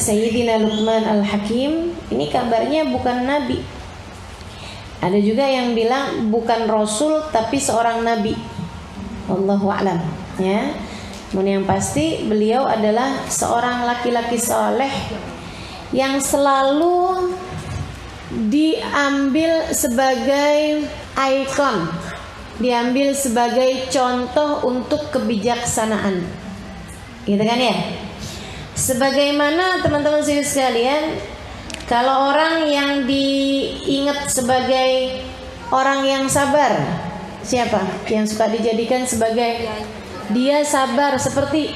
Sayyidina Luqman Al-Hakim ini kabarnya bukan nabi. Ada juga yang bilang bukan rasul tapi seorang nabi. Wallahu a'lam, ya. Namun yang pasti beliau adalah seorang laki-laki soleh yang selalu diambil sebagai ikon, diambil sebagai contoh untuk kebijaksanaan, gitu kan ya? Sebagaimana teman-teman sekalian, kalau orang yang diingat sebagai orang yang sabar, siapa yang suka dijadikan sebagai dia sabar seperti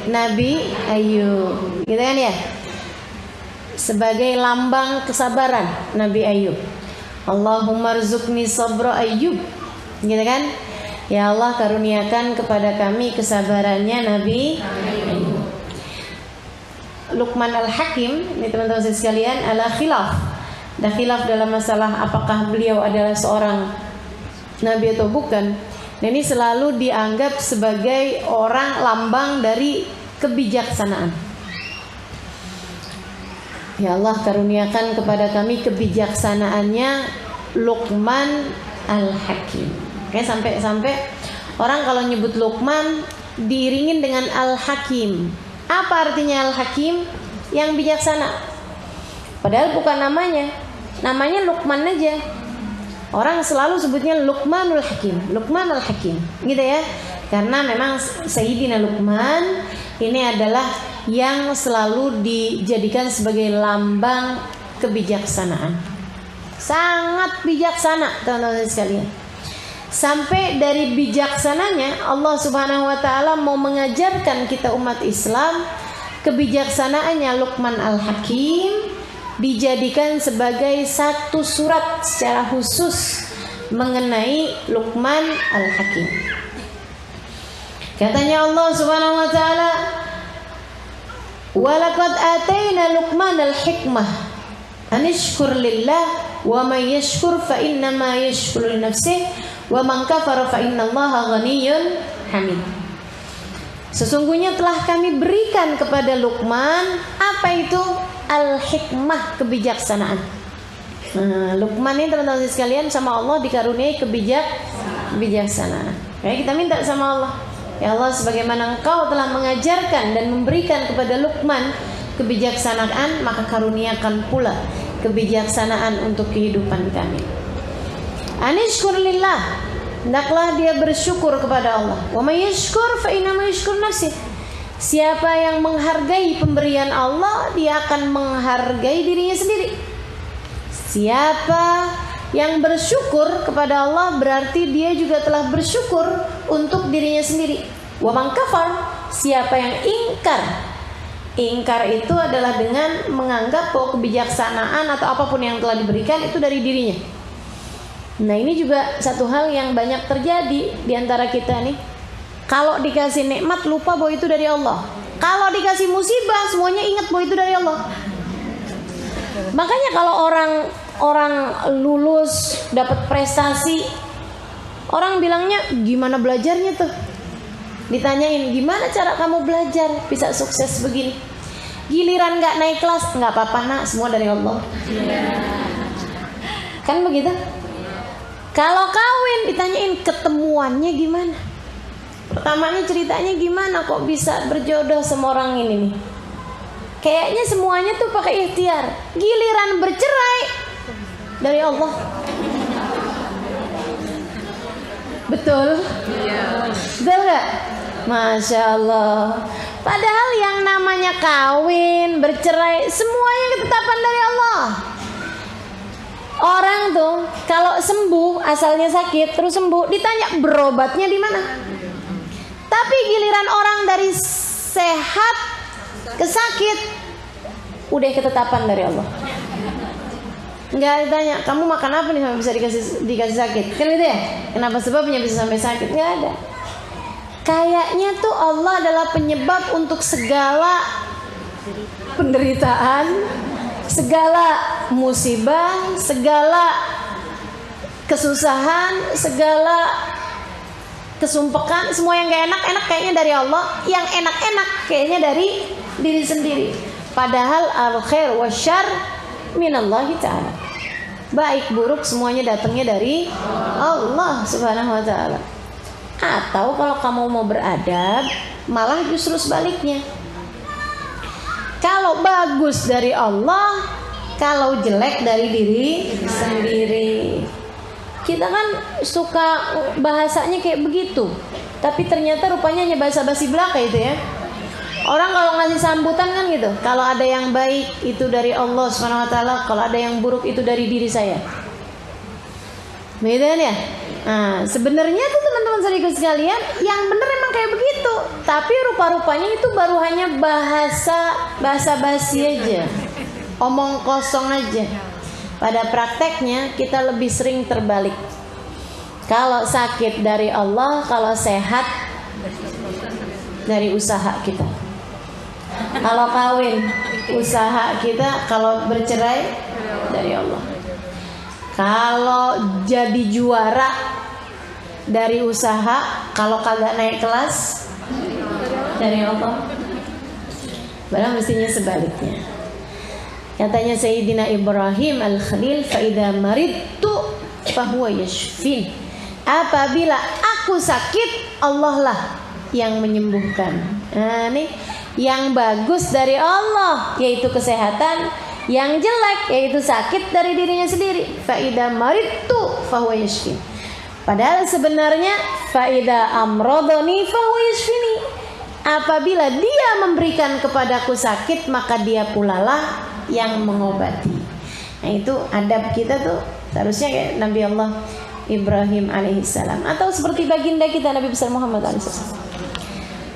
Nabi Ayub, gitu kan ya? Sebagai lambang kesabaran Nabi Ayub. Allahumma rzuqni sabra Ayub, gitu kan? Ya Allah, karuniakan kepada kami kesabarannya Nabi Ayub. Luqman Al-Hakim, ini teman-teman sekalian, ala khilaf. Ada khilaf dalam masalah apakah beliau adalah seorang nabi atau bukan. Dan ini selalu dianggap sebagai orang lambang dari kebijaksanaan. Ya Allah, karuniakan kepada kami kebijaksanaannya Luqman Al-Hakim. Oke, sampai orang kalau nyebut Luqman diiringin dengan Al-Hakim. Apa artinya Al-Hakim? Yang bijaksana. Padahal bukan namanya. Namanya Luqman aja. Orang selalu sebutnya Luqmanul Hakim, Luqman Al-Hakim, gitu ya. Karena memang Sayyidina Luqman ini adalah yang selalu dijadikan sebagai lambang kebijaksanaan. Sangat bijaksana, teman-teman sekalian. Sampai dari bijaksananya Allah Subhanahu wa taala mau mengajarkan kita umat Islam, kebijaksanaannya Luqman Al-Hakim dijadikan sebagai satu surat secara khusus mengenai Luqman Al-Hakim. Katanya Allah Subhanahu wa taala, "Wa laqad ataina Luqman al-hikmah an yashkur lillah wa man yashkur fa inna ma yashkuru li nafsihi wa man kafara fa innallaha ghaniyyun hamid." Sesungguhnya telah kami berikan kepada Luqman apa itu? Al-hikmah, kebijaksanaan. Luqman ini teman-teman sekalian sama Allah dikaruniai kebijaksanaan. Kayak kita minta sama Allah, ya Allah, sebagaimana Engkau telah mengajarkan dan memberikan kepada Luqman kebijaksanaan, maka karuniakan pula kebijaksanaan untuk kehidupan kami. Anishkur lillah, hendaklah dia bersyukur kepada Allah. Wa may yashkur fa inna ma yashkur nafsihi. Siapa yang menghargai pemberian Allah, dia akan menghargai dirinya sendiri. Siapa yang bersyukur kepada Allah, berarti dia juga telah bersyukur untuk dirinya sendiri. Wa man kafar, siapa yang ingkar. Ingkar itu adalah dengan menganggap bahwa kebijaksanaan atau apapun yang telah diberikan itu dari dirinya. Nah, ini juga satu hal yang banyak terjadi di antara kita nih. Kalau dikasih nikmat lupa bahwa itu dari Allah. Kalau dikasih musibah semuanya ingat bahwa itu dari Allah. Makanya kalau orang lulus dapat prestasi, orang bilangnya gimana belajarnya tuh? Ditanyain gimana cara kamu belajar bisa sukses begini? Giliran nggak naik kelas, nggak apa-apa nak, semua dari Allah. Kan begitu? Kalau kawin ditanyain ketemuannya gimana? Pertamanya ceritanya gimana kok bisa berjodoh sama orang ini nih? Kayaknya semuanya tuh pakai ikhtiar. Giliran bercerai dari Allah. Betul? Betul gak? Masya Allah. Padahal yang namanya kawin, bercerai, semuanya ketetapan dari Allah. Orang tuh kalau sembuh, asalnya sakit terus sembuh, ditanya berobatnya di mana? Tapi giliran orang dari sehat ke sakit, udah ketetapan dari Allah. Nggak ditanya, kamu makan apa nih sampai bisa dikasih sakit? Kan gitu ya? Kenapa sebabnya bisa sampai sakit? Nggak ada. Kayaknya tuh Allah adalah penyebab untuk segala penderitaan, segala musibah, segala kesusahan, segala kesumpekan, semua yang gak enak-enak kayaknya dari Allah, yang enak-enak kayaknya dari diri sendiri. Padahal al-khair wasyarr minallahi ta'ala. Baik buruk semuanya datangnya dari Allah Subhanahu wa ta'ala. Atau kalau kamu mau beradab, malah justru sebaliknya. Kalau bagus dari Allah, kalau jelek dari diri sendiri. Kita kan suka bahasanya kayak begitu, tapi ternyata rupanya hanya bahasa basi belaka itu ya. Orang kalau ngasih sambutan kan gitu, kalau ada yang baik itu dari Allah Subhanahu wa ta'ala, kalau ada yang buruk itu dari diri saya. Beda ya? Nah, sebenarnya tuh teman-teman saudaraku sekalian, yang benar emang kayak begitu, tapi rupa-rupanya itu baru hanya bahasa basi aja, omong kosong aja. Pada prakteknya kita lebih sering terbalik. Kalau sakit dari Allah, kalau sehat dari usaha kita. Kalau kawin, usaha kita. Kalau bercerai, dari Allah. Kalau jadi juara, dari usaha. Kalau kagak naik kelas, dari Allah. Padahal mestinya sebaliknya. Katanya Sayyidina Ibrahim Al-Khalil, "Fa'idha maridtu fahuwa yashfin." Apabila aku sakit, Allah lah yang menyembuhkan. Nah, nih yang bagus dari Allah yaitu kesehatan, yang jelek yaitu sakit dari dirinya sendiri. Fa'idha maridtu fahuwa yashfin. Padahal sebenarnya fa'idha amradani fahuwa yashfini. Apabila dia memberikan kepadaku sakit, maka dia pula lah yang mengobati. Nah, itu adab kita tuh harusnya kayak Nabi Allah Ibrahim alaihissalam, atau seperti baginda kita Nabi besar Muhammad alaihissalam.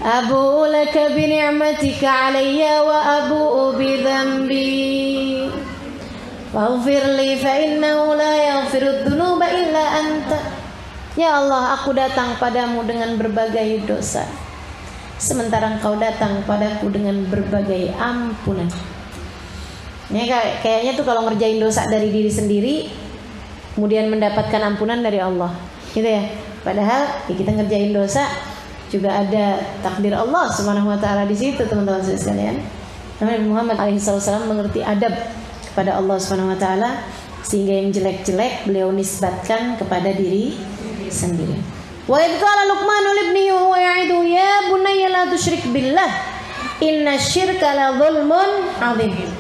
Abu'u laka bi ni'matika alayya wa abu'u bi dhanbi faghfir li fa innahu la yaghfiru dzunuba illa anta. Ya Allah, aku datang padamu dengan berbagai dosa, sementara Engkau datang padaku dengan berbagai ampunan. Ini kayaknya tuh kalau ngerjain dosa dari diri sendiri, kemudian mendapatkan ampunan dari Allah, gitu ya. Padahal ya kita ngerjain dosa juga ada takdir Allah Subhanahu wa ta'ala di situ, teman-teman sekalian. Nabi Muhammad alaihissalam mengerti adab kepada Allah Subhanahu wa ta'ala, sehingga yang jelek-jelek beliau nisbatkan kepada diri sendiri. Wa idh qala Luqmanu libnihi wa huwa ya'idu ya bunayya la tusyrik billah inna syirka la dzulmun 'adzim.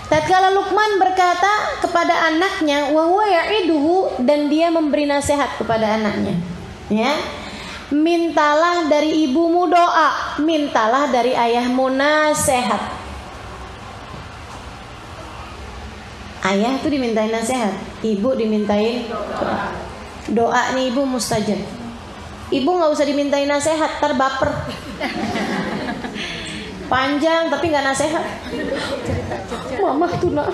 Tatkala Luqman berkata kepada anaknya, wa huwa ya'iduhu, dan dia memberi nasihat kepada anaknya, ya, mintalah dari ibumu doa, mintalah dari ayahmu nasihat. Ayah tuh dimintain nasihat, ibu dimintain doa. Doa nih ibu mustajab. Ibu nggak usah dimintain nasihat, ntar baper. Panjang tapi nggak nasihat. Mama tuh nak,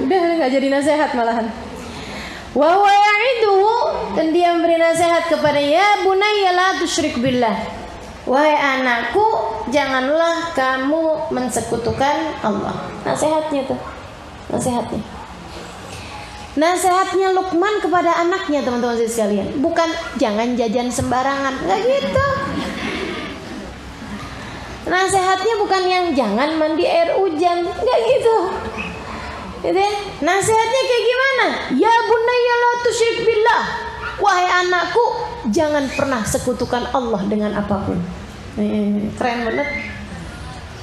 udah nggak jadi nasihat malahan. Wa huwa ya'iduhu, dan dia memberi nasihat kepada ya bunayya la tusyrik billah. Wahai anakku, janganlah kamu mensekutukan Allah. Nasihatnya tuh, nasihatnya. Nasihatnya Luqman kepada anaknya, teman-teman sekalian, bukan jangan jajan sembarangan, nggak gitu. Nasihatnya bukan yang jangan mandi air hujan, nggak gitu. Gitu ya? Nasihatnya kayak gimana? Ya bunayya la tusyrik billah. Wahai anakku, jangan pernah sekutukan Allah dengan apapun. Keren banget.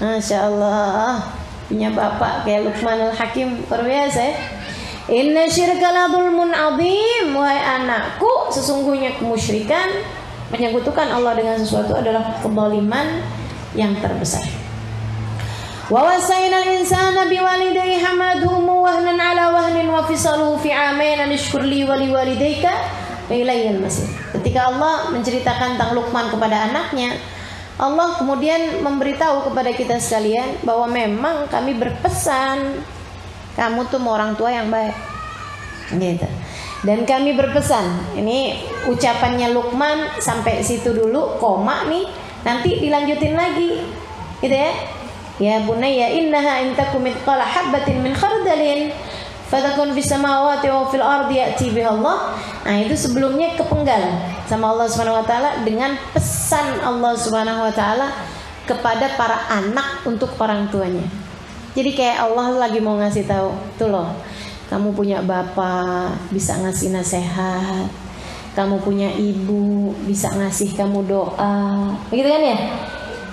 Masya Allah, punya bapak kayak Luqman al-Hakim, luar biasa ya. Inna syirka la dzulmun 'adzim. Wahai anakku, sesungguhnya kemusyrikan, menyekutukan Allah dengan sesuatu adalah kezaliman yang terbesar. Wa wasaina al-insana biwalidayhi hamadhumu wahnan 'ala wahnin wa fisaluhu fi 'amain an ishkur li wa liwalidayka wa ilayyal masir. Ketika Allah menceritakan tentang Luqman kepada anaknya, Allah kemudian memberitahu kepada kita sekalian bahwa memang kami berpesan kamu tuh mau orang tua yang baik, gitu. Dan kami berpesan, ini ucapannya Luqman sampai situ dulu, koma nih, nanti dilanjutin lagi, gitu ya. Ya bunayya innaha in takum mithqala habatin min khardalin fatakun fis samawati wa fil ardi ya'ti biha Allah. Nah, itu sebelumnya kepenggal sama Allah Subhanahu wa taala dengan pesan Allah Subhanahu wa taala kepada para anak untuk orang tuanya. Jadi kayak Allah lagi mau ngasih tahu, tuh loh, kamu punya bapak bisa ngasih nasihat, kamu punya ibu bisa ngasih kamu doa, begitu kan ya?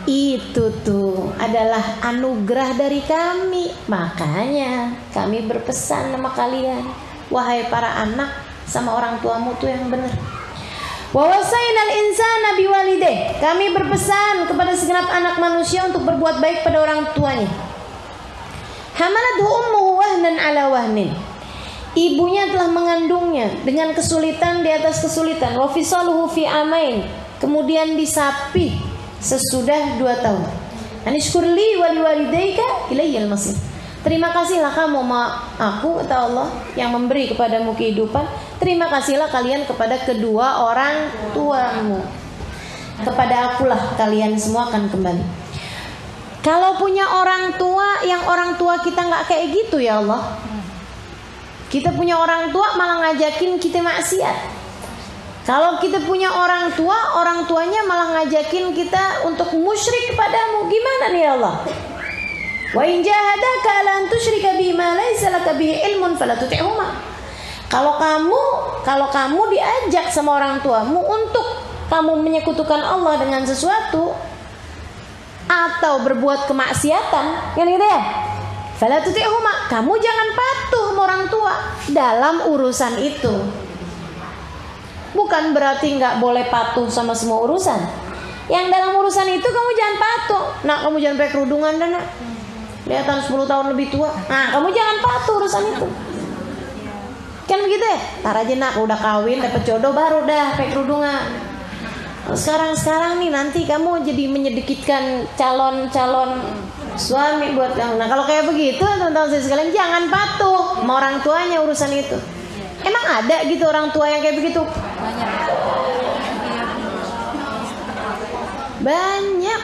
Itu tuh adalah anugerah dari kami. Makanya kami berpesan sama kalian, wahai para anak, sama orang tuamu tuh yang benar. Wa wasainal insana biwalidayh, kami berpesan kepada segenap anak manusia untuk berbuat baik pada orang tuanya. Hamalathu ummuhu wahnan ala wahnin, ibunya telah mengandungnya dengan kesulitan di atas kesulitan. Wa fisaluhu fi amain, kemudian disapih sesudah 2 tahun. Anishkurli wa liwalidayka ilayyal masir, terima kasihlah kamu sama aku, kata Allah, yang memberi kepadamu kehidupan. Terima kasihlah kalian kepada kedua orang tuamu. Kepada akulah kalian semua akan kembali. Kalau punya orang tua, yang orang tua kita gak kayak gitu ya Allah, kita punya orang tua malah ngajakin kita maksiat. Kalau kita punya orang tua, orang tuanya malah ngajakin kita untuk musyrik kepadamu, gimana nih Allah? Wa in jahadaka ala an tusyrika bima laysa laka bihi ilmun fala tuti'huma. Kalau kamu diajak sama orang tuamu untuk kamu menyekutukan Allah dengan sesuatu atau berbuat kemaksiatan, kan gitu ya? Fala tuti'huma, kamu jangan patuh sama orang tua dalam urusan itu. Bukan berarti nggak boleh patuh sama semua urusan. Yang dalam urusan itu kamu jangan patuh. Nak, kamu jangan pakai kerudungan dah, nak. Kelihatan 10 tahun lebih tua. Nah, kamu jangan patuh urusan itu. Kan begitu ya? Ntar aja nak, udah kawin, dapet jodoh baru dah pakai kerudungan. Sekarang nih nanti kamu jadi menyedikitkan calon suami buat kamu. Nah, kalau kayak begitu, teman-teman saya sekalian, jangan patuh sama orang tuanya urusan itu. Emang ada gitu orang tua yang kayak begitu? Banyak.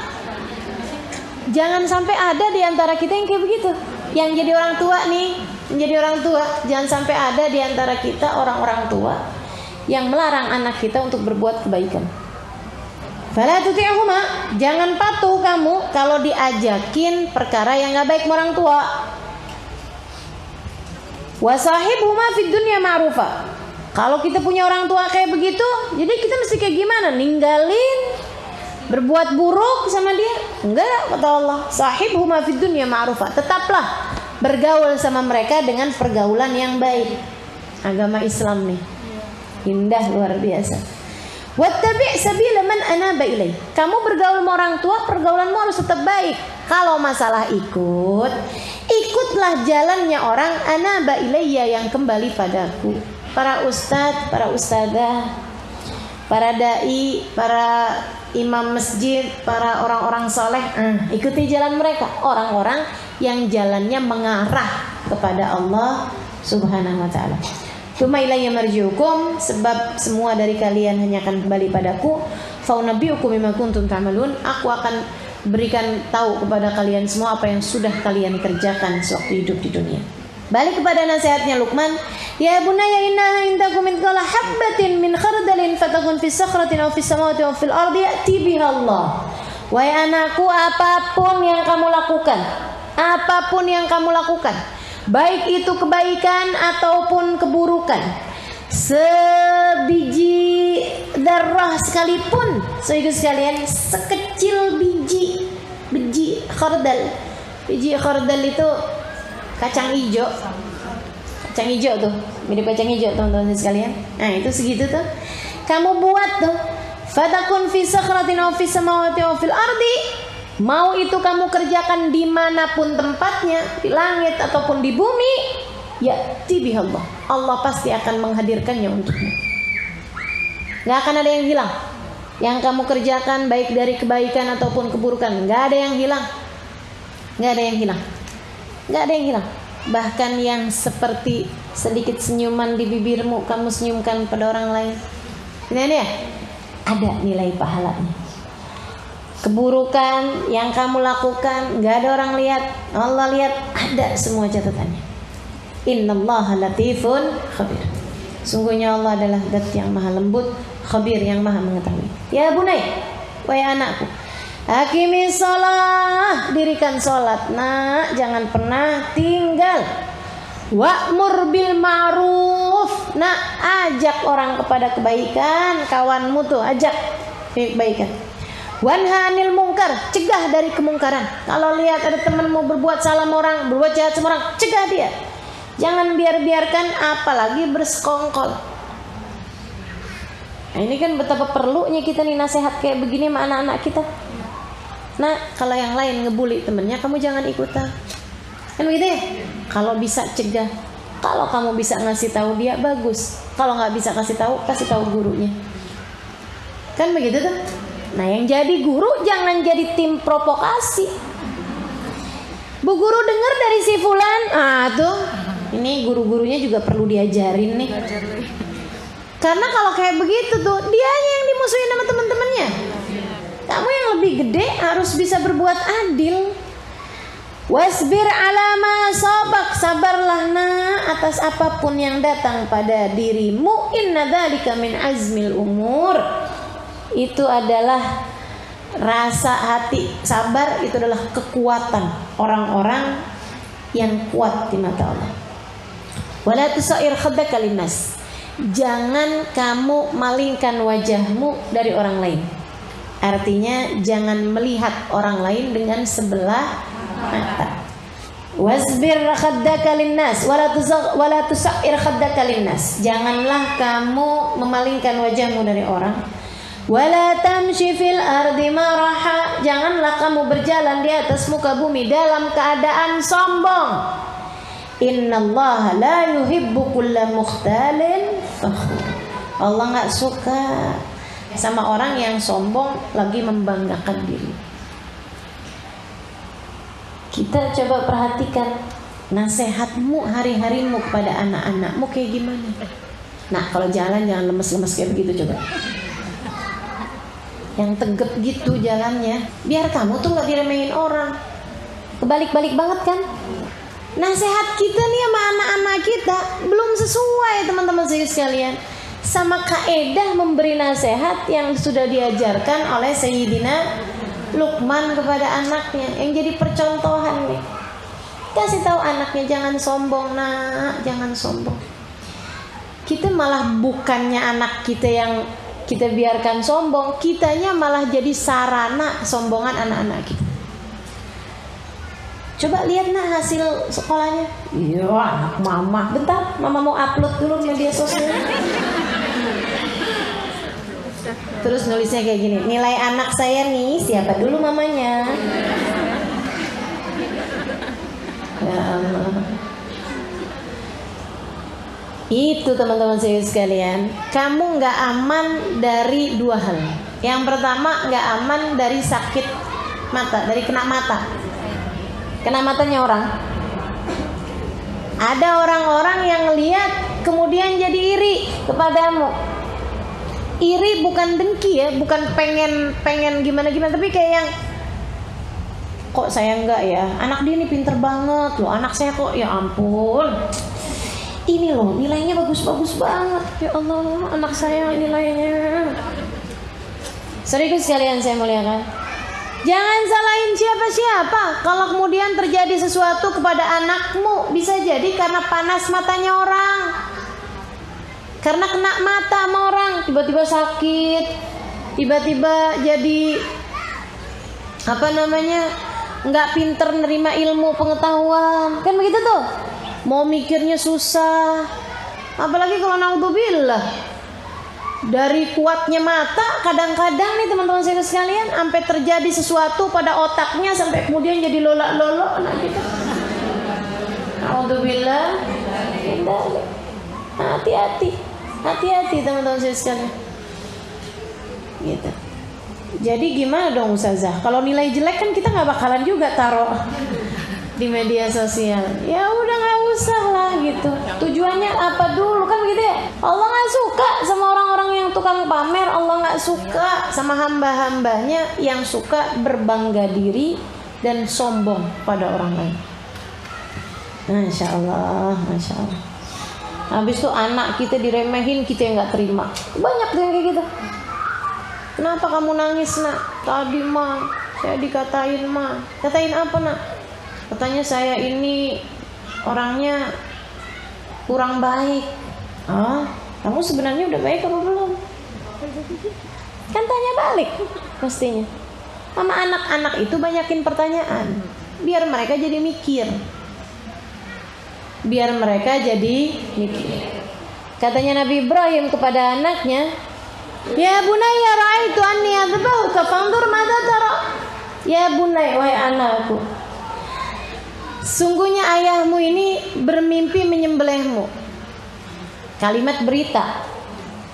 Jangan sampai ada di antara kita yang kayak begitu. Yang jadi orang tua nih, menjadi orang tua, jangan sampai ada di antara kita orang-orang tua yang melarang anak kita untuk berbuat kebaikan. Fala tuti'huma, jangan patuh kamu kalau diajakin perkara yang gak baik sama orang tua. Wasahibhuma fid dunya ma'rufa. Kalau kita punya orang tua kayak begitu, jadi kita mesti kayak gimana? Ninggalin berbuat buruk sama dia? Enggak, kata Allah. Sahibhuma fid dunya ma'rufa. Tetaplah bergaul sama mereka dengan pergaulan yang baik. Agama Islam nih indah luar biasa. Wattabi' sabila man anaba ilaih. Kamu bergaul sama orang tua, pergaulanmu harus tetap baik. Kalau masalah ikutlah jalannya orang anaba ilayya, yang kembali padaku. Para ustadz, para ustadzah, para dai, para imam masjid, para orang-orang soleh, ikuti jalan mereka. Orang-orang yang jalannya mengarah kepada Allah Subhanahu wa ta'ala. Tsumma ilayya marji'ukum, sebab semua dari kalian hanya akan kembali padaku. Fa unabbi'ukum bima kuntum ta'malun, aku akan berikan tahu kepada kalian semua apa yang sudah kalian kerjakan sewaktu hidup di dunia. Balik kepada nasihatnya Luqman, ya bunayya innaha in takum mithqala habbatin min khardalin fatakun fis sakhratin aw fis samawati aw fil ardi ya'ti biha Allah. Wahai anakku, apapun yang kamu lakukan, baik itu kebaikan ataupun keburukan, sebiji darah sekalipun, saudara sekalian, sekecil biji khardal. Biji khardal itu kacang hijau tuh, mirip kacang hijau teman-teman sekalian. Nah, itu segitu tuh. Kamu buat tuh, fatakun fi sakhratin aw fis samawati aw fil ardi. Mau itu kamu kerjakan dimanapun tempatnya, di langit ataupun di bumi, ya'ti bihallah, Allah pasti akan menghadirkannya untukmu. Gak akan ada yang hilang. Yang kamu kerjakan baik dari kebaikan ataupun keburukan, gak ada yang hilang. Bahkan yang seperti sedikit senyuman di bibirmu kamu senyumkan pada orang lain, ini ya, ada nilai pahalanya. Keburukan yang kamu lakukan gak ada orang lihat, Allah lihat, ada semua catatannya. Innallaha latifun khabir. Sungguhnya Allah adalah zat yang maha lembut, khabir, yang maha mengetahui. Ya bunai, wahai anakku, Aqimis shalah, dirikan sholat nak, jangan pernah tinggal. Wa'mur bil ma'ruf, nak, ajak orang kepada kebaikan, kawanmu tuh ajak kebaikan. Wanha anil mungkar, cegah dari kemungkaran. Kalau lihat ada temanmu berbuat salah sama orang, berbuat jahat sama orang, cegah dia. Jangan biarkan, apalagi bersekongkol. Nah, ini kan betapa perlunya kita nih nasihat kayak begini sama anak-anak kita. Nah, kalau yang lain ngebully temennya, kamu jangan ikutan. Kan begitu ya? Kalau bisa cegah. Kalau kamu bisa ngasih tahu dia, bagus. Kalau nggak bisa kasih tahu gurunya. Kan begitu tuh. Nah, yang jadi guru jangan jadi tim provokasi. Bu guru dengar dari si fulan, tuh, ini guru-gurunya juga perlu diajarin nih. Karena kalau kayak begitu tuh, dianya yang dimusuhin sama teman-temannya. Kamu yang lebih gede harus bisa berbuat adil. Wasbir ala ma sabak, sabarlah nak atas apapun yang datang pada dirimu. Inna dzalika min azmil umur. Itu adalah rasa hati, sabar itu adalah kekuatan orang-orang yang kuat di mata Allah. Wala tusair khaddaka linnas, jangan kamu malingkan wajahmu dari orang lain. Artinya jangan melihat orang lain dengan sebelah mata. Wasbir khaddaka linnas wala tusair khaddaka linnas, janganlah kamu memalingkan wajahmu dari orang. Wala tamshi fil ardi maraha, janganlah kamu berjalan di atas muka bumi dalam keadaan sombong. Innallaha la yuhibbu kulla mukhtalin fakhur. Allah enggak suka sama orang yang sombong lagi membanggakan diri. Kita coba perhatikan nasihatmu hari-harimu kepada anak-anakmu kayak gimana. Nah, kalau jalan jangan lemes-lemes kayak begitu coba. Yang tegap gitu jalannya, biar kamu tuh nggak diremehin orang. Kebalik-balik banget kan? Nasihat kita nih sama anak-anak kita belum sesuai teman-teman sekalian sama kaedah memberi nasihat yang sudah diajarkan oleh Sayyidina Luqman kepada anaknya, yang jadi percontohan nih. Kasih tahu anaknya jangan sombong nak, jangan sombong. Kita malah bukannya anak kita yang kita biarkan sombong, kitanya malah jadi sarana sombongan anak-anak kita. Coba lihat nak hasil sekolahnya. Iya, anak mama. Bentar, mama mau upload dulu media sosial. Terus nulisnya kayak gini, nilai anak saya nih, siapa dulu mamanya? Ya Allah. Itu teman-teman saya sekalian, kamu nggak aman dari dua hal. Yang pertama, nggak aman dari sakit mata, dari kena mata. Kena matanya orang. Ada orang-orang yang lihat kemudian jadi iri kepadamu. Iri bukan dengki ya, bukan pengen gimana-gimana, tapi kayak yang kok saya enggak ya, anak dia ini pinter banget loh, anak saya kok ya ampun. Ini loh nilainya bagus-bagus banget. Ya Allah, anak saya nilainya. Serius sekalian saya muliakan. Jangan salahin siapa-siapa. Kalau kemudian terjadi sesuatu kepada anakmu, bisa jadi karena panas matanya orang, karena kena mata sama orang, tiba-tiba sakit, tiba-tiba jadi nggak pinter nerima ilmu pengetahuan, kan begitu tuh. Mau mikirnya susah, apalagi kalau naudzubillah dari kuatnya mata, kadang-kadang nih teman-teman saya sekalian, sampai terjadi sesuatu pada otaknya sampai kemudian jadi lolak-lolok anak kita. Naudzubillah. Hati-hati teman-teman saya sekalian. Gitu. Jadi gimana dong Ustazah? Kalau nilai jelek kan kita nggak bakalan juga taruh di media sosial. Ya udah nggak usah lah gitu. Tujuannya apa dulu kan begitu ya? Allah nggak suka sama orang-orang yang tukang pamer. Allah nggak suka sama hamba-hambanya yang suka berbangga diri dan sombong pada orang lain. Masya Allah, Masya Allah. Habis itu anak kita diremehin, kita yang nggak terima. Banyak yang kayak gitu. Kenapa kamu nangis nak? Tadi mah saya dikatain mah. Katain apa nak? Katanya saya ini orangnya kurang baik. Oh, kamu sebenarnya udah baik apa belum? Kan tanya balik pastinya. Sama anak-anak itu banyakin pertanyaan, biar mereka jadi mikir. Biar mereka jadi mikir. Katanya Nabi Ibrahim kepada anaknya, ya bunayya ra'aitu anni adbahuka fanzur madza tara. Ya bunay, wahai anakku, sungguhnya ayahmu ini bermimpi menyembelihmu. Kalimat berita.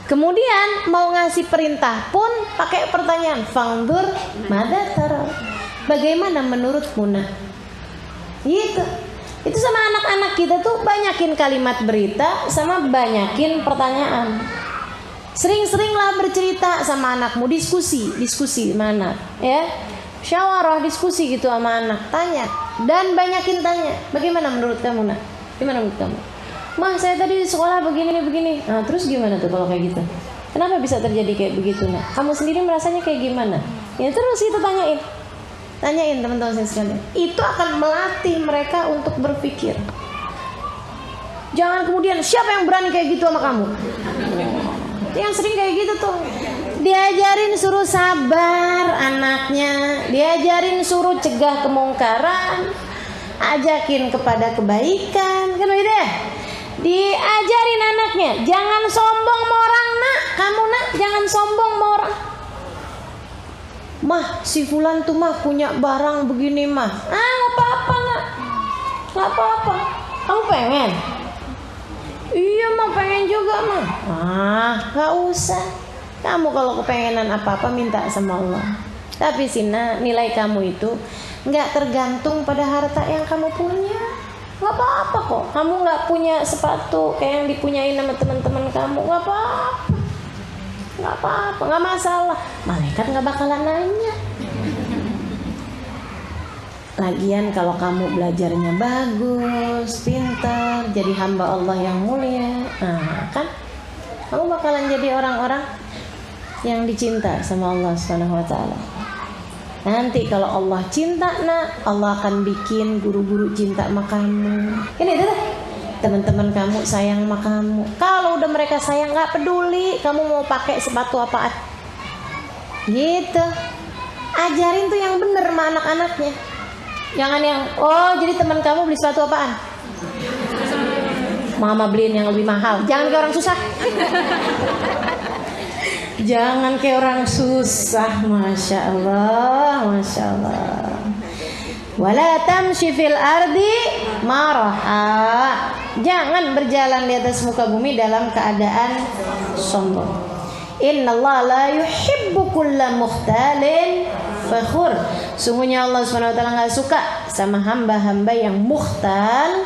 Kemudian mau ngasih perintah pun pakai pertanyaan, fanzur madza tara. Bagaimana menurutmu nak? Gitu. Itu sama anak-anak kita tuh banyakin kalimat berita sama banyakin pertanyaan. Sering-seringlah bercerita sama anakmu, diskusi mana, ya, syawarah diskusi gitu sama anak, tanya dan banyakin tanya. Bagaimana menurut kamu nak? Gimana menurut kamu? Mah saya tadi di sekolah begini. Nah terus gimana tuh kalau kayak gitu? Kenapa bisa terjadi kayak begitu nak? Kamu sendiri merasanya kayak gimana? Ya terus itu tanyain teman-teman saya sekalian. Itu akan melatih mereka untuk berpikir. Jangan kemudian siapa yang berani kayak gitu sama kamu? Yang sering kayak gitu tuh. Diajarin suruh sabar anaknya, diajarin suruh cegah kemungkaran, ajakin kepada kebaikan, kan begitu ya? Diajarin anaknya, jangan sombong sama orang nak, kamu nak jangan sombong sama orang. Mah, si fulan tuh mah punya barang begini mah. Gak apa-apa nak, gak apa-apa. Kamu pengen? Iya mah pengen juga mah. Gak usah. Kamu kalau kepengenan apa-apa minta sama Allah. Tapi Sina, nilai kamu itu gak tergantung pada harta yang kamu punya. Gak apa-apa kok. Kamu gak punya sepatu kayak yang dipunyain sama teman-teman kamu. Gak apa-apa. Gak apa-apa, gak masalah. Malaikat gak bakalan nanya. Lagian kalau kamu belajarnya bagus, pintar, jadi hamba Allah yang mulia, kan kamu bakalan jadi orang-orang yang dicinta sama Allah SWT. Nanti kalau Allah cinta nak, Allah akan bikin guru-guru cinta sama kamu. Ini itu deh, teman-teman kamu sayang sama kamu. Kalau udah mereka sayang, gak peduli kamu mau pakai sepatu apaan, gitu. Ajarin tuh yang bener sama anak-anaknya. Jangan yang, jadi teman kamu beli sepatu apaan? Mama beliin yang lebih mahal. Jangan kayak orang susah. Jangan kayak orang susah. Masya Allah, Masya Allah. Wala tamshi fil ardi maraha. Jangan berjalan di atas muka bumi dalam keadaan sombong. Innallaha la yuhibbu kulla mukhtalin fakhur. Sungguhnya Allah SWT gak suka sama hamba-hamba yang mukhtal,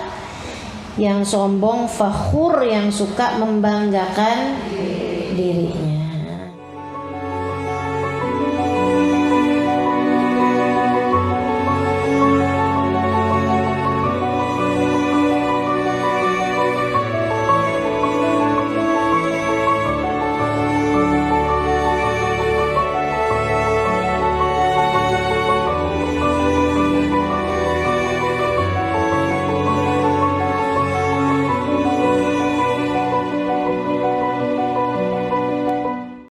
yang sombong, fakhur, yang suka membanggakan dirinya.